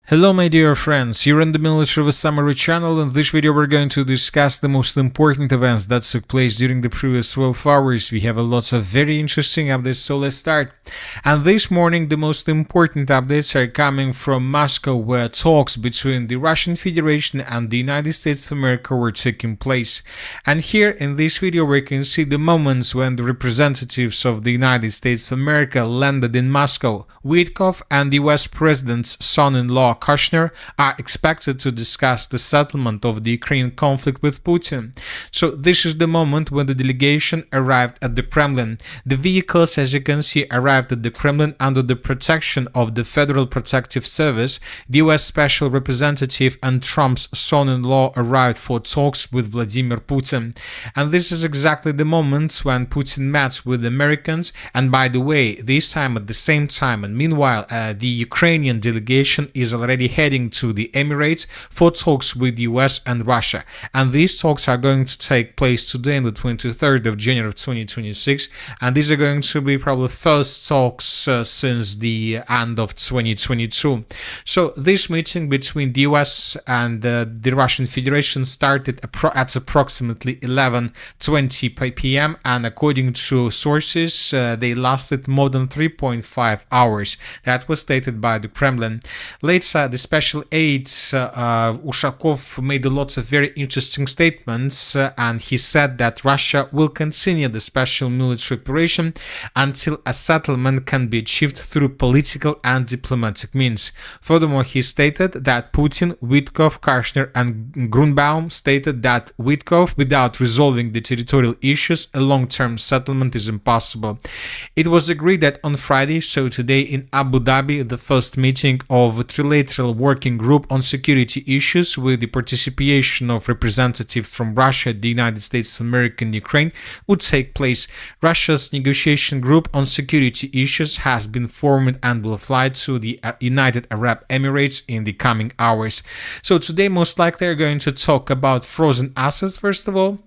Hello my dear friends, you're in the Military Summary channel. In this video we're going to discuss the most important events that took place during the previous 12 hours. We have a lot of very interesting updates, so let's start. And this morning the most important updates are coming from Moscow, where talks between the Russian Federation and the United States of America were taking place. And here in this video we can see the moments when the representatives of the United States of America landed in Moscow. Witkoff and the US President's son-in-law Kushner are expected to discuss the settlement of the Ukraine conflict with Putin. So this is the moment when the delegation arrived at the Kremlin. The vehicles, as you can see, arrived at the Kremlin under the protection of the Federal Protective Service. The US Special Representative and Trump's son-in-law arrived for talks with Vladimir Putin. And this is exactly the moment when Putin met with the Americans. And by the way, this time at the same time, and meanwhile, the Ukrainian delegation is already heading to the Emirates for talks with the US and Russia. And these talks are going to take place today on the 23rd of January of 2026. And these are going to be probably first talks since the end of 2022. So this meeting between the US and the Russian Federation started at approximately 11:20 p.m. and according to sources, they lasted more than 3.5 hours. That was stated by the Kremlin. Later, the special aide Ushakov made a lot of very interesting statements, and he said that Russia will continue the special military operation until a settlement can be achieved through political and diplomatic means. Furthermore, he stated that Putin, Witkoff, Kushner and Grunbaum stated that Witkoff, without resolving the territorial issues, a long-term settlement is impossible. It was agreed that on Friday, so today in Abu Dhabi, the first meeting of a trilateral working group on security issues with the participation of representatives from Russia, the United States of America and Ukraine would take place. Russia's negotiation group on security issues has been formed and will fly to the United Arab Emirates in the coming hours. So today most likely are going to talk about frozen assets first of all.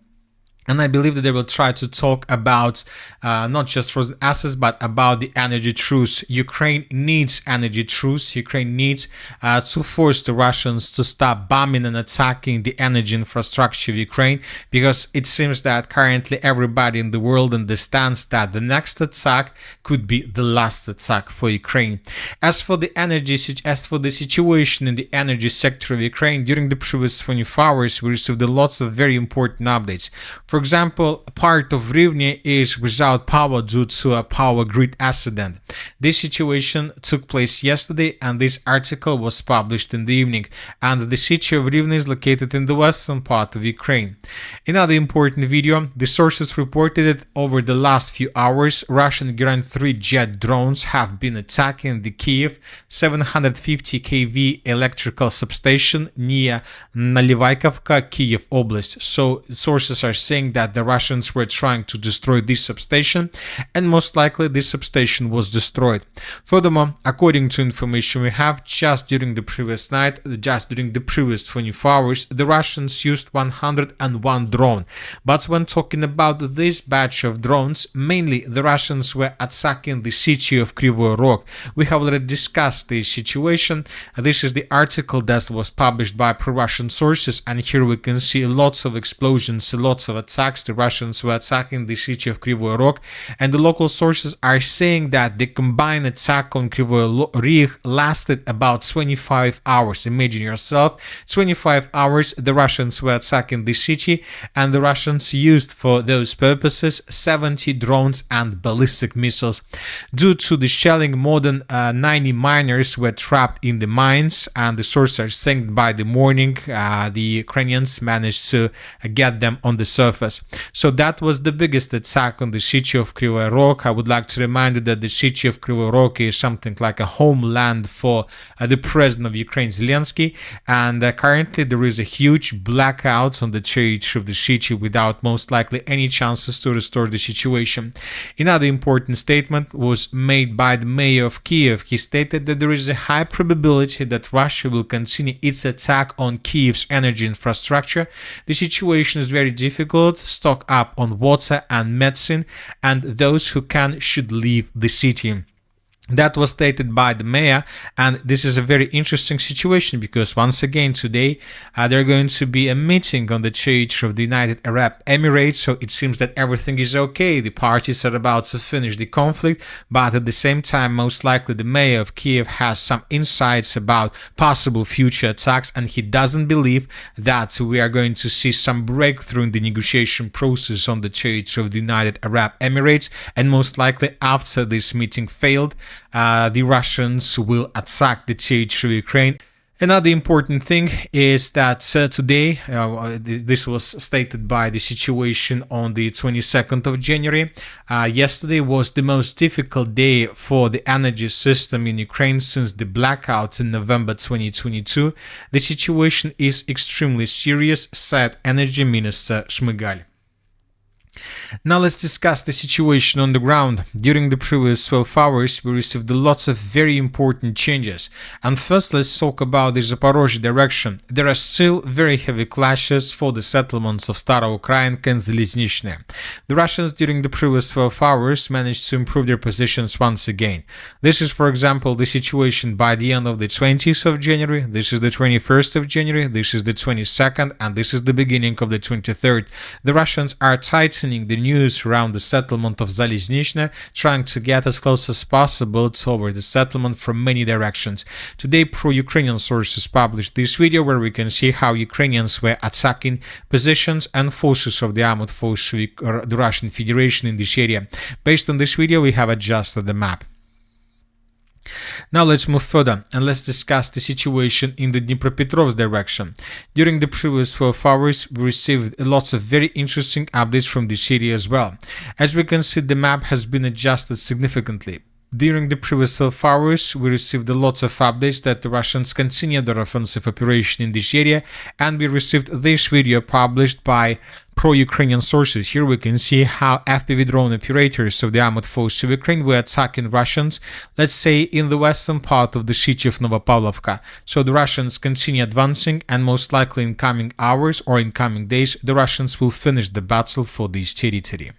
And I believe that they will try to talk about not just frozen assets, but about the energy truce. Ukraine needs energy truce. Ukraine needs to force the Russians to stop bombing and attacking the energy infrastructure of Ukraine, because it seems that currently everybody in the world understands that the next attack could be the last attack for Ukraine. As for the situation in the energy sector of Ukraine, during the previous 24 hours, we received lots of very important updates. For example, a part of Rivne is without power due to a power grid accident. This situation took place yesterday and this article was published in the evening. And the city of Rivne is located in the western part of Ukraine. Another important video, the sources reported that over the last few hours, Russian Grand 3 jet drones have been attacking the Kyiv 750 kV electrical substation near Nalivaykovka, Kyiv Oblast. So sources are saying that the Russians were trying to destroy this substation, and most likely this substation was destroyed. Furthermore, according to information we have, just during the previous 24 hours, the Russians used 101 drone. But when talking about this batch of drones, mainly the Russians were attacking the city of Kryvyi Rih. We have already discussed this situation. This is the article that was published by pro-Russian sources, and here we can see lots of explosions, lots of attacks. The Russians were attacking the city of Kryvyi Rih, and the local sources are saying that the combined attack on Kryvyi Rih lasted about 25 hours. Imagine yourself, 25 hours the Russians were attacking the city, and the Russians used for those purposes 70 drones and ballistic missiles. Due to the shelling, more than 90 miners were trapped in the mines, and the sources are saying by the morning the Ukrainians managed to get them on the surface. So that was the biggest attack on the city of Kryvyi Rih. I would like to remind you that the city of Kryvyi Rih is something like a homeland for the president of Ukraine, Zelensky, and currently there is a huge blackout on the territory of the city without most likely any chances to restore the situation. Another important statement was made by the mayor of Kyiv. He stated that there is a high probability that Russia will continue its attack on Kyiv's energy infrastructure. The situation is very difficult. Stock up on water and medicine, and those who can should leave the city. That was stated by the mayor, and this is a very interesting situation because once again today there are going to be a meeting on the territory of the United Arab Emirates, so it seems that everything is okay. The parties are about to finish the conflict, but at the same time most likely the mayor of Kyiv has some insights about possible future attacks, and he doesn't believe that we are going to see some breakthrough in the negotiation process on the territory of the United Arab Emirates, and most likely after this meeting failed, the Russians will attack the territory of Ukraine. Another important thing is that today, this was stated by the situation on the 22nd of January, yesterday was the most difficult day for the energy system in Ukraine since the blackout in November 2022. The situation is extremely serious, said Energy Minister Shmyhal. Now let's discuss the situation on the ground. During the previous 12 hours, we received lots of very important changes. And first, let's talk about the Zaporozhye direction. There are still very heavy clashes for the settlements of Staroukrainka and Zaliznychne. The Russians during the previous 12 hours managed to improve their positions once again. This is, for example, the situation by the end of the 20th of January, this is the 21st of January, this is the 22nd, and this is the beginning of the 23rd. The Russians are tightening the news around the settlement of Zaliznychne, trying to get as close as possible toward the settlement from many directions. Today, pro-Ukrainian sources published this video where we can see how Ukrainians were attacking positions and forces of the armed forces of the Russian Federation in this area. Based on this video, we have adjusted the map. Now let's move further and let's discuss the situation in the Dnipropetrovsk direction. During the previous 12 hours, we received lots of very interesting updates from this area as well. As we can see, the map has been adjusted significantly. During the previous 12 hours, we received lots of updates that the Russians continue their offensive operation in this area, and we received this video published by pro-Ukrainian sources. Here we can see how FPV drone operators of the armed forces of Ukraine were attacking Russians, let's say in the western part of the city of Novopavlovka. So the Russians continue advancing, and most likely in coming hours or in coming days, the Russians will finish the battle for this territory.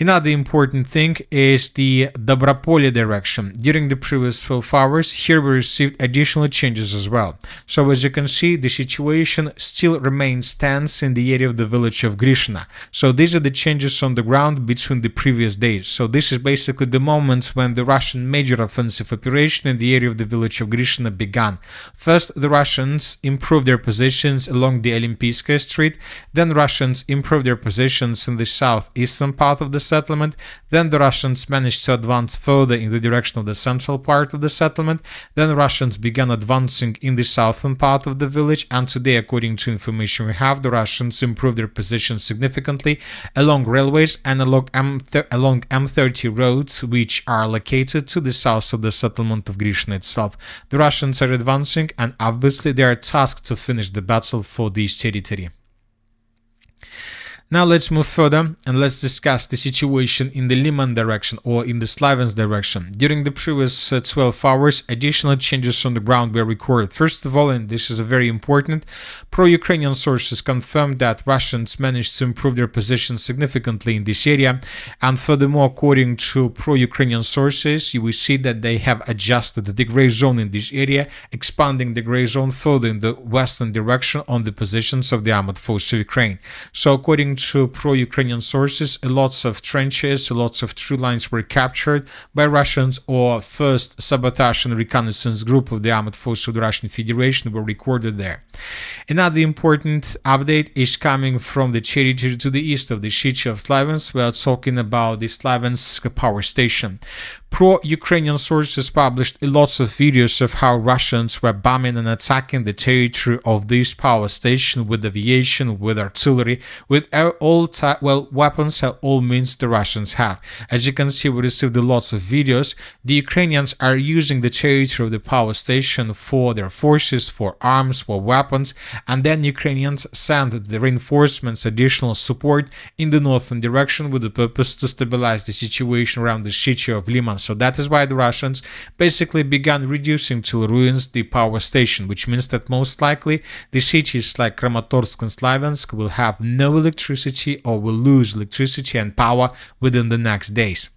Another important thing is the Dobropolye direction. During the previous 12 hours, here we received additional changes as well. So as you can see, the situation still remains tense in the area of the village of Grishna. So these are the changes on the ground between the previous days. So this is basically the moment when the Russian major offensive operation in the area of the village of Grishna began. First, the Russians improved their positions along the Olympiyskaya Street. Then Russians improved their positions in the southeastern part of the settlement. Then the Russians managed to advance further in the direction of the central part of the settlement. Then Russians began advancing in the southern part of the village, and today, according to information we have, the Russians improved their position significantly along railways and along M30 roads, which are located to the south of the settlement of Grishna itself. The Russians are advancing, and obviously they are tasked to finish the battle for this territory. Now let's move further and let's discuss the situation in the Liman direction or in the Slavyansk direction. During the previous 12 hours, additional changes on the ground were recorded. First of all, and this is very important, pro-Ukrainian sources confirmed that Russians managed to improve their position significantly in this area. And furthermore, according to pro-Ukrainian sources, you will see that they have adjusted the gray zone in this area, expanding the gray zone further in the western direction on the positions of the armed forces of Ukraine. So according to pro-Ukrainian sources, lots of trenches, lots of tree lines were captured by Russians, or first sabotage and reconnaissance group of the armed forces of the Russian Federation were recorded there. Another important update is coming from the territory to the east of the city of Slavyansk. We are talking about the Slavyansk power station. Pro-Ukrainian sources published lots of videos of how Russians were bombing and attacking the territory of this power station with aviation, with artillery, with all weapons and all means the Russians have. As you can see, we received lots of videos. The Ukrainians are using the territory of the power station for their forces, for arms, for weapons, and then Ukrainians send the reinforcements, additional support in the northern direction with the purpose to stabilize the situation around the city of Liman. So that is why the Russians basically began reducing to ruins the power station, which means that most likely the cities like Kramatorsk and Slavyansk will have no electricity or will lose electricity and power within the next days.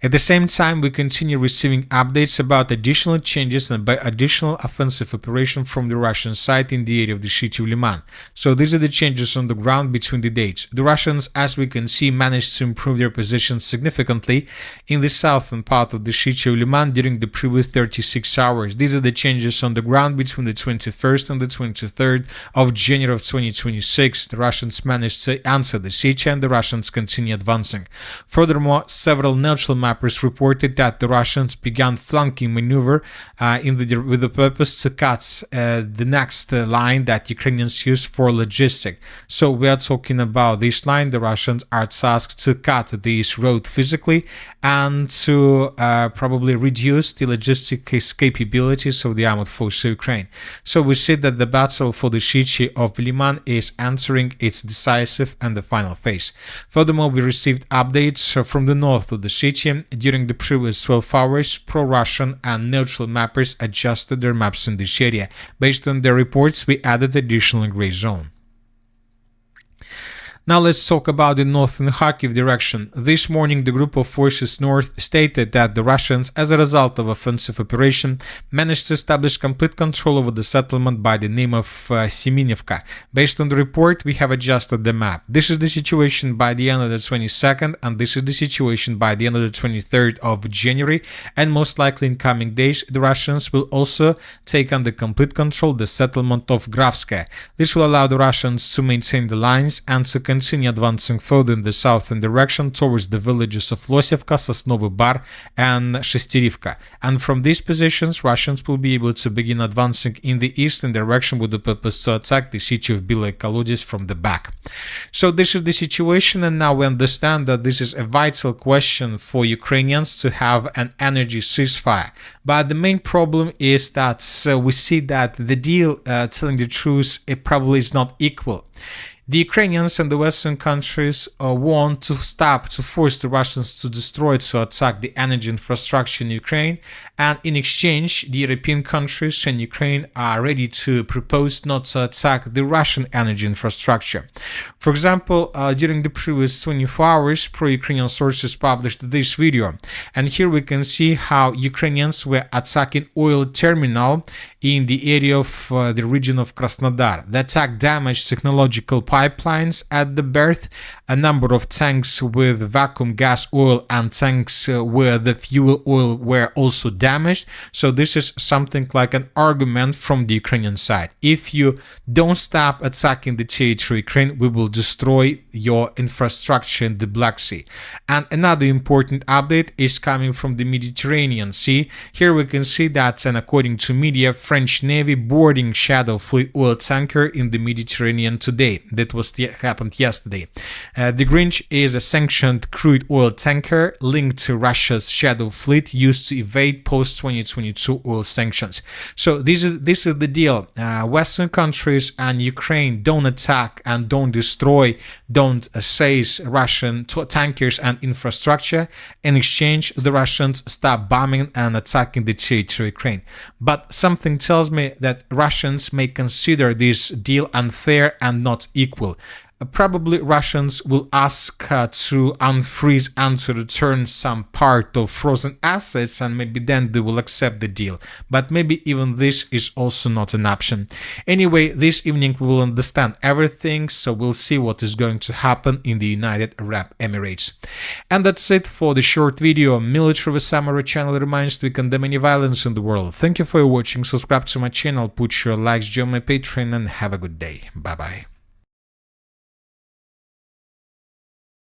At the same time, we continue receiving updates about additional changes and by additional offensive operation from the Russian side in the area of the city of Liman. So these are the changes on the ground between the dates. The Russians, as we can see, managed to improve their position significantly in the southern part of the city of Liman during the previous 36 hours. These are the changes on the ground between the 21st and the 23rd of January of 2026. The Russians managed to enter the city and the Russians continue advancing. Furthermore, several neutral mappers reported that the Russians began flanking maneuver with the purpose to cut the next line that Ukrainians use for logistics. So we are talking about this line. The Russians are tasked to cut this road physically and to probably reduce the logistic capabilities of the armed forces of Ukraine. So we see that the battle for the city of Liman is entering its decisive and the final phase. Furthermore, we received updates from the north of the city. During the previous 12 hours, pro-Russian and neutral mappers adjusted their maps in this area. Based on their reports, we added additional gray zone. Now let's talk about the northern Kharkiv direction. This morning, the group of forces north stated that the Russians, as a result of offensive operation, managed to establish complete control over the settlement by the name of Seminivka. Based on the report, we have adjusted the map. This is the situation by the end of the 22nd, and this is the situation by the end of the 23rd of January, and most likely in coming days, the Russians will also take under complete control the settlement of Gravskaya. This will allow the Russians to maintain the lines and to continue advancing further in the southern direction towards the villages of Losevka, Sosnovy Bar, and Shesterivka. And from these positions, Russians will be able to begin advancing in the eastern direction with the purpose to attack the city of Bilay Kolodets from the back. So this is the situation, and now we understand that this is a vital question for Ukrainians to have an energy ceasefire. But the main problem is that we see that the deal, telling the truth, it probably is not equal. The Ukrainians and the Western countries want to force the Russians to destroy, to attack the energy infrastructure in Ukraine, and in exchange, the European countries and Ukraine are ready to propose not to attack the Russian energy infrastructure. For example, during the previous 24 hours, pro-Ukrainian sources published this video, and here we can see how Ukrainians were attacking oil terminal in the area of the region of Krasnodar. The attack damaged technological pipelines at the berth, a number of tanks with vacuum gas oil and tanks where the fuel oil were also damaged. So this is something like an argument from the Ukrainian side. If you don't stop attacking the territory of Ukraine, we will destroy your infrastructure in the Black Sea. And another important update is coming from the Mediterranean Sea. Here we can see that, and according to media, French Navy boarding Shadow Fleet oil tanker in the Mediterranean today. That happened yesterday. The Grinch is a sanctioned crude oil tanker linked to Russia's Shadow Fleet used to evade post-2022 oil sanctions. So this is the deal. Western countries and Ukraine don't attack and don't destroy, don't seize Russian tankers and infrastructure. In exchange, the Russians stop bombing and attacking the territory of Ukraine. But something tells me that Russians may consider this deal unfair and not equal. Probably Russians will ask to unfreeze and to return some part of frozen assets, and maybe then they will accept the deal. But maybe even this is also not an option. Anyway, this evening we will understand everything, so we'll see what is going to happen in the United Arab Emirates. And that's it for the short video. Military Summary channel reminds we condemn any violence in the world. Thank you for watching, subscribe to my channel, put your likes, join my Patreon, and have a good day. Bye bye.